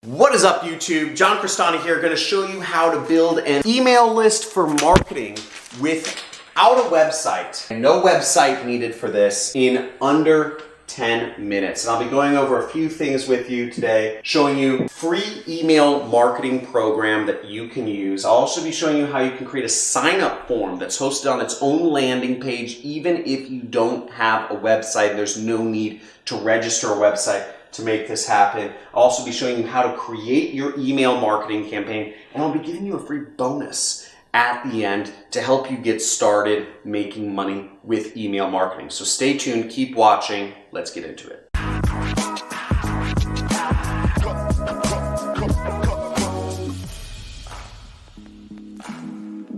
What is up, YouTube? John Crestani here, going to show you how to build an email list for marketing without a website. No website needed for this in under 10 minutes. And I'll be going over a few things with you today, showing you free email marketing program that you can use. I'll also be showing you how you can create a sign-up form that's hosted on its own landing page, even if you don't have a website. There's no need to register a website to make this happen. I'll also be showing you how to create your email marketing campaign, and I'll be giving you a free bonus at the end to help you get started making money with email marketing. So stay tuned, keep watching, let's get into it.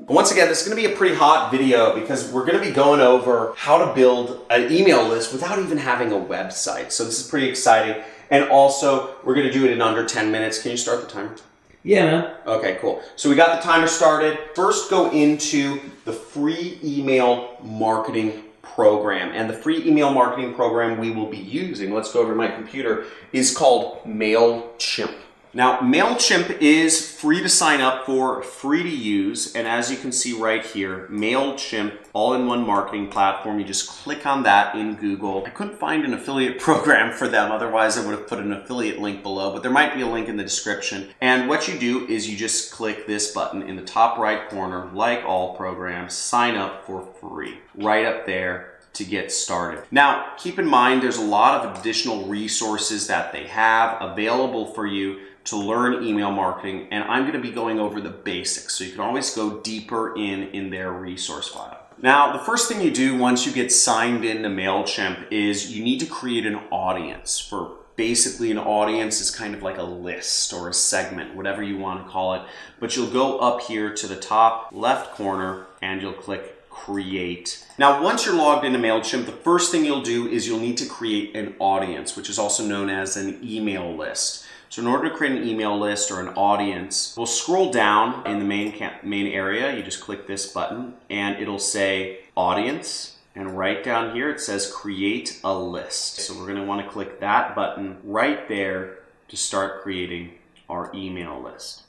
Once again, this is going to be a pretty hot video because we're going to be going over how to build an email list without even having a website. So this is pretty exciting. And also, we're going to do it in under 10 minutes. Can you start the timer? Yeah, man. Okay, cool. So we got the timer started. First, go into the free email marketing program. And the free email marketing program we will be using, let's go over to my computer, is called MailChimp. Now, MailChimp is free to sign up for, free to use, and as you can see right here, MailChimp, all-in-one marketing platform. You just click on that in Google. I couldn't find an affiliate program for them, otherwise I would have put an affiliate link below, but there might be a link in the description. And what you do is you just click this button in the top right corner, like all programs, sign up for free, right up there to get started. Now, keep in mind, there's a lot of additional resources that they have available for you to learn email marketing, and I'm going to be going over the basics, so you can always go deeper in their resource file. Now, the first thing you do once you get signed into MailChimp is you need to create an audience. For basically, an audience is kind of like a list or a segment, whatever you want to call it, but you'll go up here to the top left corner and you'll click Create. Now, once you're logged into MailChimp, the first thing you'll do is you'll need to create an audience, which is also known as an email list. So in order to create an email list or an audience, we'll scroll down in the main area. You just click this button and it'll say audience. And right down here, it says create a list. So we're going to want to click that button right there to start creating our email list.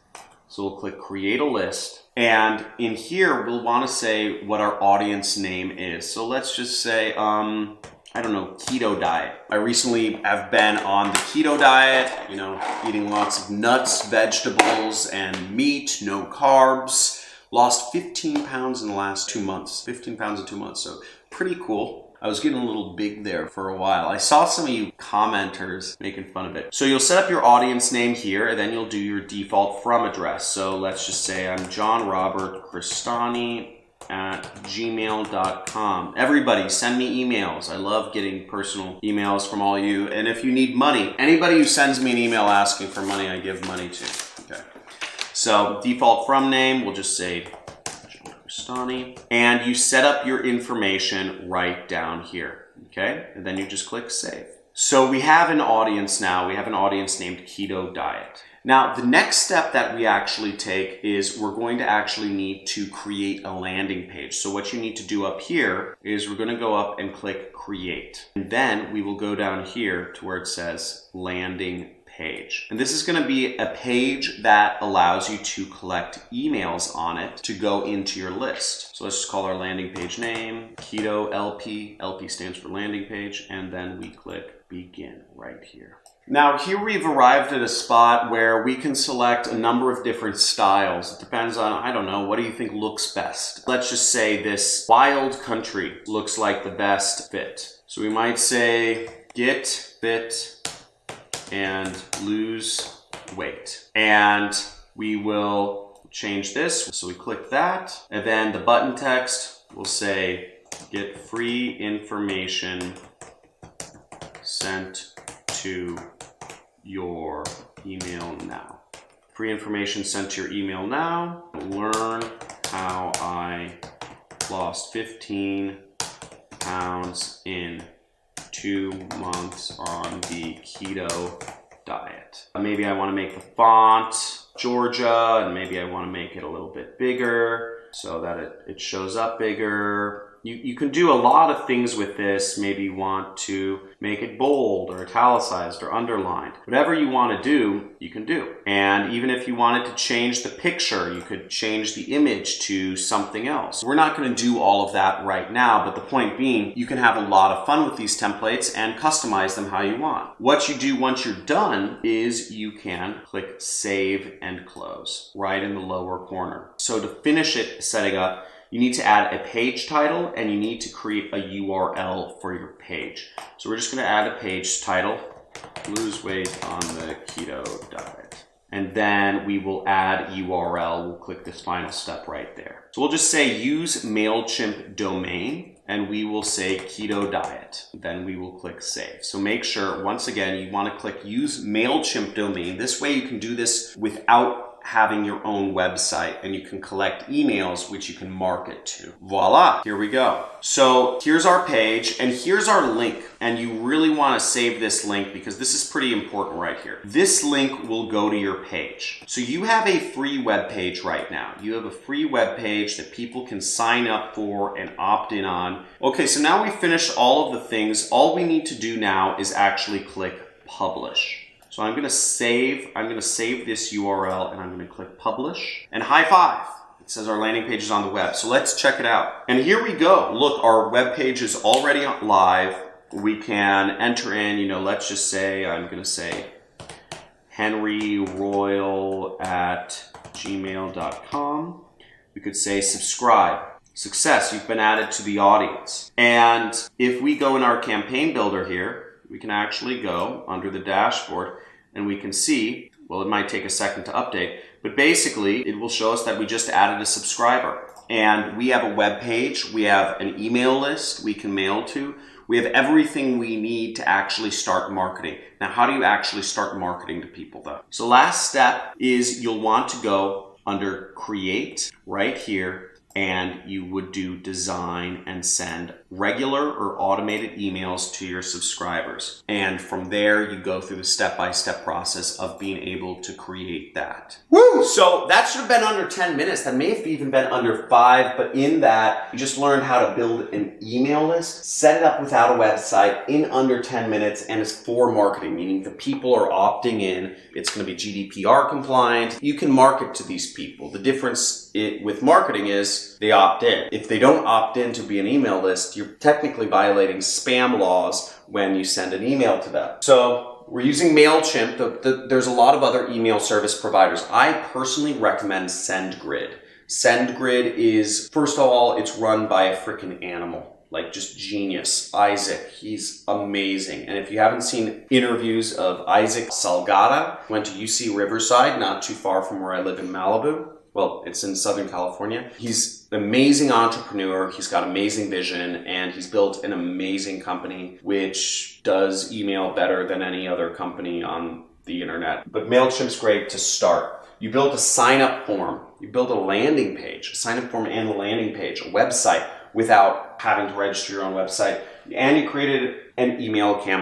So we'll click create a list. And in here, we'll want to say what our audience name is. So let's just say, I don't know, keto diet. I recently have been on the keto diet, you know, eating lots of nuts, vegetables, and meat, no carbs. Lost 15 pounds in the last 2 months. 15 pounds in 2 months, so pretty cool. I was getting a little big there for a while. I saw some of you commenters making fun of it. So you'll set up your audience name here, and then you'll do your default from address. So let's just say I'm John Robert Crestani at gmail.com. Everybody send me emails. I love getting personal emails from all you. And if you need money, anybody who sends me an email asking for money, I give money to. Okay. So default from name, we'll just say John Crestani. And you set up your information right down here. Okay. And then you just click save. So we have an audience now. We have an audience named Keto Diet. Now, the next step that we actually take is we're going to actually need to create a landing page. So what you need to do up here is we're going to go up and click create. And then we will go down here to where it says landing page. And this is going to be a page that allows you to collect emails on it to go into your list. So let's just call our landing page name Keto LP. LP stands for landing page. And then we click begin right here. Now here we've arrived at a spot where we can select a number of different styles. It depends on, I don't know, what do you think looks best? Let's just say this wild country looks like the best fit. So we might say get fit and lose weight. And we will change this. So we click that, and then the button text will say get free information sent to your email now. Free information sent to your email now. Learn how I lost 15 pounds in 2 months on the keto diet. Maybe I want to make the font Georgia, and maybe I want to make it a little bit bigger so that it shows up bigger. You can do a lot of things with this. Maybe you want to make it bold or italicized or underlined. Whatever you want to do, you can do. And even if you wanted to change the picture, you could change the image to something else. We're not going to do all of that right now, but the point being, you can have a lot of fun with these templates and customize them how you want. What you do once you're done is you can click Save and Close right in the lower corner. So to finish it setting up, you need to add a page title and you need to create a URL for your page. So we're just going to add a page title, Lose Weight on the Keto Diet. And then we will add URL. We'll click this final step right there. So we'll just say use MailChimp domain and we will say Keto Diet. Then we will click Save. So make sure, once again, you want to click use MailChimp domain. This way you can do this without having your own website and you can collect emails which you can market to. Voila, here we go. So here's our page and here's our link, and you really want to save this link because this is pretty important right here. This link will go to your page. So you have a free web page right now. You have a free web page that people can sign up for and opt in on. Okay, so now we finished all of the things. All we need to do now is actually click Publish. So I'm going to save this URL and I'm going to click Publish and high five. It says our landing page is on the web. So let's check it out. And here we go. Look, our web page is already live. We can enter in, let's just say, I'm going to say henryroyal@gmail.com. We could say subscribe. Success, you've been added to the audience. And if we go in our campaign builder here, we can actually go under the dashboard and we can see, well, it might take a second to update, but basically it will show us that we just added a subscriber. And we have a web page, we have an email list we can mail to, we have everything we need to actually start marketing. Now, how do you actually start marketing to people though? So last step is you'll want to go under Create right here, and you would do design and send regular or automated emails to your subscribers. And from there, you go through the step-by-step process of being able to create that. Woo! So that should have been under 10 minutes. That may have even been under 5, but in that, you just learned how to build an email list, set it up without a website in under 10 minutes, and it's for marketing, meaning the people are opting in. It's going to be GDPR compliant. You can market to these people. The difference with marketing is they opt in. If they don't opt in to be an email list, you're technically violating spam laws when you send an email to them. So we're using MailChimp. There's a lot of other email service providers. I personally recommend SendGrid. SendGrid is, first of all, it's run by a freaking animal. Like just genius. Isaac, he's amazing. And if you haven't seen interviews of Isaac Salgado, went to UC Riverside, not too far from where I live in Malibu. Well, it's in Southern California. He's an amazing entrepreneur. He's got amazing vision, and he's built an amazing company which does email better than any other company on the internet. But MailChimp's great to start. You build a sign-up form. You build a landing page, a sign-up form and a landing page, a website without having to register your own website. And you created an email campaign.